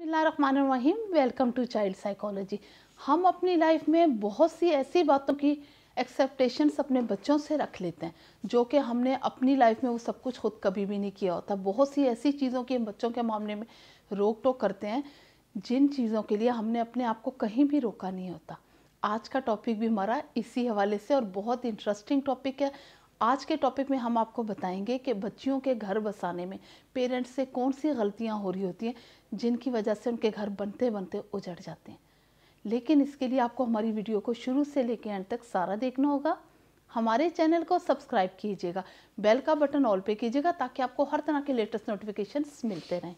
बिस्मिल्लाहिर्रहमानिर्रहीम। Welcome to child psychology. हम अपनी लाइफ में बहुत सी ऐसी बातों की एक्सेप्टेशंस अपने बच्चों से रख लेते हैं जो कि हमने अपनी लाइफ में वो सब कुछ खुद कभी भी नहीं किया होता। बहुत सी ऐसी चीज़ों की हम बच्चों के मामले में रोक टोक करते हैं जिन चीज़ों के लिए हमने अपने आप को कहीं भी रोका नहीं होता। आज का टॉपिक भी हमारा इसी हवाले से और बहुत इंटरेस्टिंग टॉपिक है। आज के टॉपिक में हम आपको बताएंगे कि बच्चियों के घर बसाने में पेरेंट्स से कौन सी गलतियां हो रही होती हैं जिनकी वजह से उनके घर बनते बनते उजड़ जाते हैं। लेकिन इसके लिए आपको हमारी वीडियो को शुरू से लेकर एंड तक सारा देखना होगा। हमारे चैनल को सब्सक्राइब कीजिएगा, बेल का बटन ऑल पे कीजिएगा ताकि आपको हर तरह के लेटेस्ट नोटिफिकेशंस मिलते रहें।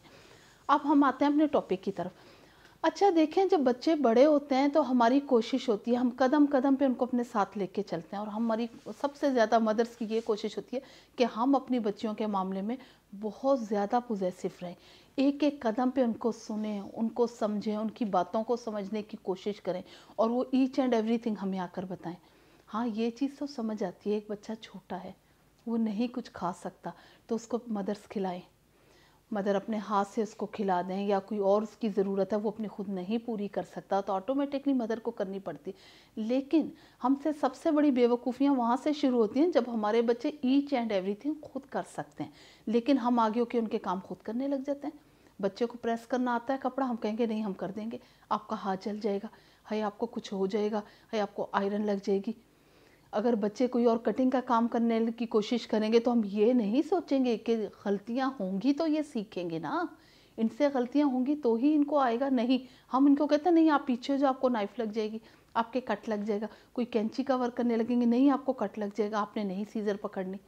अब हम आते हैं अपने टॉपिक की तरफ। अच्छा देखें, जब बच्चे बड़े होते हैं तो हमारी कोशिश होती है, हम कदम कदम पे उनको अपने साथ लेके चलते हैं और हमारी सबसे ज़्यादा मदर्स की ये कोशिश होती है कि हम अपनी बच्चियों के मामले में बहुत ज़्यादा पॉजेसिव रहें। एक एक कदम पे उनको सुने, उनको समझें, उनकी बातों को समझने की कोशिश करें और वो ईच एंड एवरीथिंग हमें आकर बताएं। हाँ, ये चीज़ तो समझ आती है, एक बच्चा छोटा है, वो नहीं कुछ खा सकता तो उसको मदर्स खिलाएं। मदर अपने हाथ से उसको खिला दें, या कोई और उसकी ज़रूरत है वो अपनी खुद नहीं पूरी कर सकता तो ऑटोमेटिकली मदर को करनी पड़ती। लेकिन हमसे सबसे बड़ी बेवकूफ़ियाँ वहाँ से शुरू होती हैं जब हमारे बच्चे ईच एंड एवरीथिंग खुद कर सकते हैं लेकिन हम आगे होकर उनके काम खुद करने लग जाते हैं। बच्चे को प्रेस करना आता है कपड़ा, हम कहेंगे नहीं हम कर देंगे, आपका हाथ जल जाएगा, है आपको कुछ हो जाएगा, है आपको आयरन लग जाएगी। अगर बच्चे कोई और कटिंग का काम करने की कोशिश करेंगे तो हम ये नहीं सोचेंगे कि गलतियां होंगी तो ये सीखेंगे ना, इनसे गलतियां होंगी तो ही इनको आएगा। नहीं, हम इनको कहते हैं नहीं आप पीछे जो, आपको नाइफ लग जाएगी, आपके कट लग जाएगा। कोई कैंची का वर्क करने लगेंगे, नहीं आपको कट लग जाएगा, आपने नहीं सीजर पकड़नी।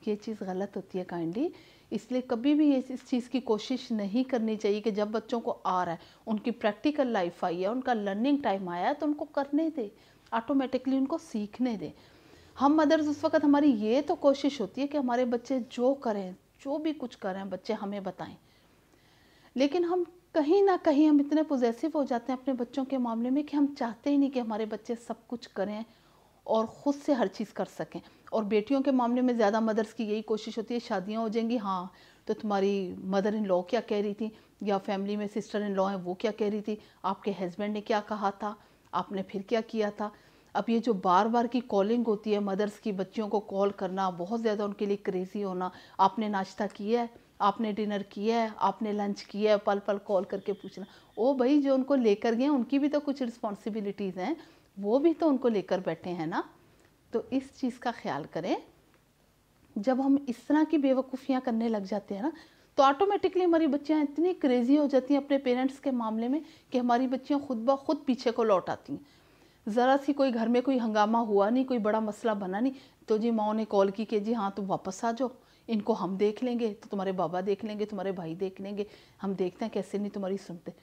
ये चीज़ गलत होती है काइंडली। इसलिए कभी भी ये इस चीज़ की कोशिश नहीं करनी चाहिए कि जब बच्चों को आ रहा है, उनकी प्रैक्टिकल लाइफ आई है, उनका लर्निंग टाइम आया है तो उनको करने दे, ऑटोमेटिकली उनको सीखने दें। हम मदर्स उस वक्त हमारी ये तो कोशिश होती है कि हमारे बच्चे जो करें, जो भी कुछ करें, बच्चे हमें बताएं। लेकिन हम कहीं ना कहीं हम इतने पॉजेसिव हो जाते हैं अपने बच्चों के मामले में कि हम चाहते ही नहीं कि हमारे बच्चे सब कुछ करें और ख़ुद से हर चीज़ कर सकें। और बेटियों के मामले में ज़्यादा मदर्स की यही कोशिश होती है, शादियाँ हो जाएंगी, हाँ तो तुम्हारी मदर इन लॉ क्या कह रही थी, या फैमिली में सिस्टर इन लॉ है वो क्या कह रही थी, आपके हस्बैंड ने क्या कहा था, आपने फिर क्या किया था। अब ये जो बार बार की कॉलिंग होती है मदर्स की, बच्चियों को कॉल करना, बहुत ज़्यादा उनके लिए क्रेजी होना, आपने नाश्ता किया है, आपने डिनर किया है, आपने लंच किया है, पल पल कॉल करके पूछना। ओ भाई, जो उनको लेकर गए उनकी भी तो कुछ रिस्पॉन्सिबिलिटीज़ हैं, वो भी तो उनको लेकर बैठे हैं ना। तो इस चीज़ का ख्याल करें। जब हम इस तरह की बेवकूफ़ियाँ करने लग जाते हैं ना तो ऑटोमेटिकली हमारी बच्चियाँ इतनी क्रेजी हो जाती हैं अपने पेरेंट्स के मामले में कि हमारी बच्चियाँ खुद ब खुद पीछे को लौट आती हैं। ज़रा सी कोई घर में कोई हंगामा हुआ नहीं, कोई बड़ा मसला बना नहीं, तो जी माँ ने कॉल की कि जी हाँ तुम वापस आ जाओ, इनको हम देख लेंगे, तो तुम्हारे बाबा देख लेंगे, तुम्हारे भाई देख लेंगे, हम देखते हैं कैसे नहीं तुम्हारी सुनते।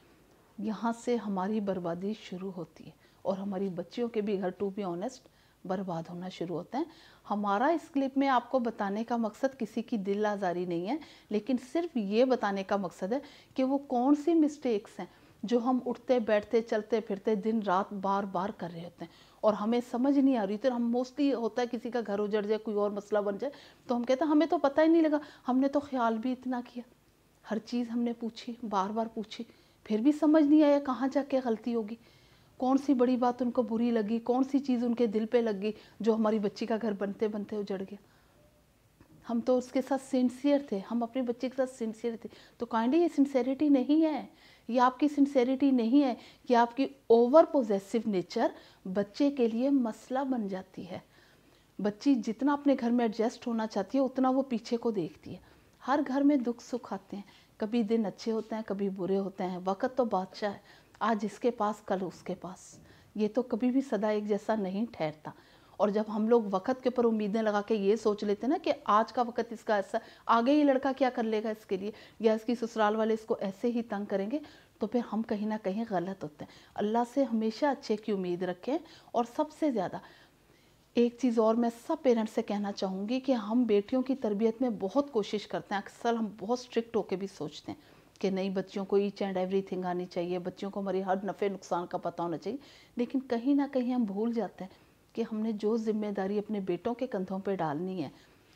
यहाँ से हमारी बर्बादी शुरू होती है और हमारी बच्चियों के भी घर, टू बी ऑनेस्ट, बर्बाद होना शुरू होते हैं। हमारा इस क्लिप में आपको बताने का मकसद किसी की दिल आज़ारी नहीं है, लेकिन सिर्फ ये बताने का मकसद है कि वो कौन सी मिस्टेक्स हैं जो हम उठते बैठते चलते फिरते दिन रात बार बार कर रहे होते हैं और हमें समझ नहीं आ रही। तो हम मोस्टली होता है किसी का घर उजड़ जाए, कोई और मसला बन जाए तो हम कहते हैं हमें तो पता ही नहीं लगा, हमने तो ख्याल भी इतना किया, हर चीज़ हमने पूछी, बार बार पूछी, फिर भी समझ नहीं आया कहाँ जाके गलती होगी, कौन सी बड़ी बात उनको बुरी लगी, कौन सी चीज़ उनके दिल पे लग गई जो हमारी बच्ची का घर बनते बनते उजड़ गया। हम तो उसके साथ सिंसियर थे, हम अपने बच्चे के साथ सिंसियर थे। तो काइंडली ये सिंसेरिटी नहीं है, ये आपकी सिंसेरिटी नहीं है, ये आपकी ओवर पोजेसिव नेचर बच्चे के लिए मसला बन जाती है। बच्ची जितना अपने घर में एडजस्ट होना चाहती है उतना वो पीछे को देखती है। हर घर में दुख सुख आते हैं, कभी दिन अच्छे होते हैं, कभी बुरे होते हैं। वक्त तो बादशाह है, आज इसके पास कल उसके पास, ये तो कभी भी सदा एक जैसा नहीं ठहरता। और जब हम लोग वक्त के ऊपर उम्मीदें लगा के ये सोच लेते हैं ना कि आज का वक्त इसका ऐसा, आगे ये लड़का क्या कर लेगा इसके लिए, या इसकी ससुराल वाले इसको ऐसे ही तंग करेंगे, तो फिर हम कहीं ना कहीं गलत होते हैं। अल्लाह से हमेशा अच्छे की उम्मीद रखें। और सबसे ज़्यादा एक चीज़ और मैं सब पेरेंट्स से कहना चाहूँगी कि हम बेटियों की तरबियत में बहुत कोशिश करते हैं, अक्सर हम बहुत स्ट्रिक्ट होकर भी सोचते हैं कि नहीं बच्चियों को ईच एंड एवरीथिंग आनी चाहिए, बच्चियों को हमारी हर नफ़े नुकसान का पता होना चाहिए। लेकिन कहीं ना कहीं हम भूल जाते हैं कि हमने जो जिम्मेदारी अपने बेटों के कंधों पर डालनी है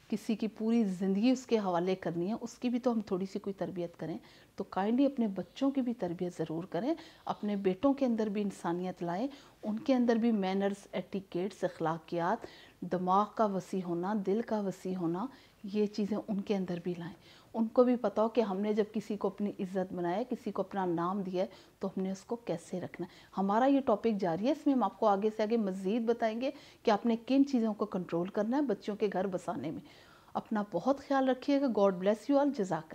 کسی کی پوری زندگی اس کے حوالے کرنی ہے، اس کی بھی تو ہم تھوڑی سی کوئی تربیت کریں. تو کائنڈلی اپنے بچوں کی بھی تربیت ضرور کریں، اپنے بیٹوں کے اندر بھی انسانیت لائیں، ان کے اندر بھی مینرز، ایٹیکیٹس، اخلاقیات، دماغ کا وسیع ہونا، دل کا وسیع ہونا، یہ چیزیں ان کے اندر بھی لائیں. ان کو بھی پتا ہو کہ ہم نے جب کسی کو اپنی عزت بنایا، کسی کو اپنا نام دیا ہے، تو ہم نے اس کو کیسے رکھنا ہے. ہمارا یہ ٹاپک جاری ہے، اس میں ہم آپ کو آگے سے آگے مزید بتائیں گے کہ آپ نے کن چیزوں کو کنٹرول کرنا ہے بچوں کے گھر بسانے میں. اپنا بہت خیال رکھیے گا. God bless you all. جزاک اللہ.